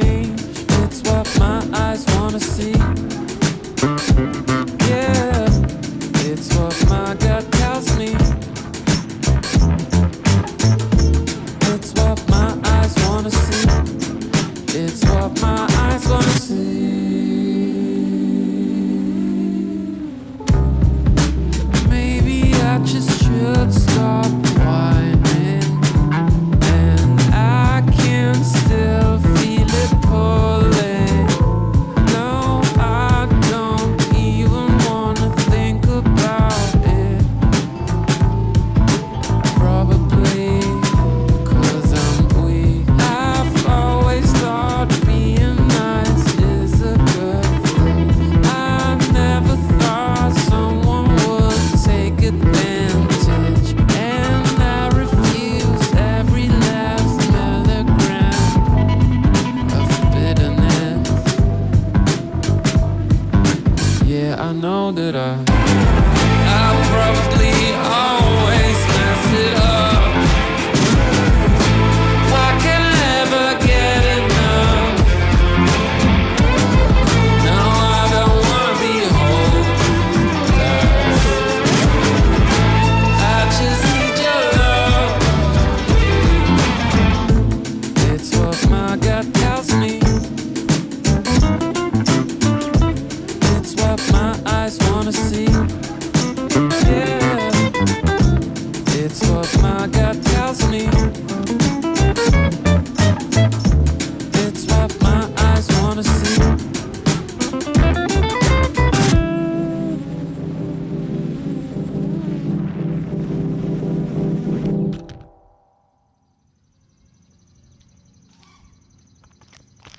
change. It's what my eyes wanna see. Yeah, it's what my gut tells me. It's what my eyes wanna see. It's what my eyes wanna see. Maybe I just should stop whining, and I can still feel it pulling. No, I don't even wanna think about it. Probably because I'm weak. I've always thought being nice is a good thing. I never thought someone would take advantage, and I refuse every last milligram of bitterness. Yeah, I know that I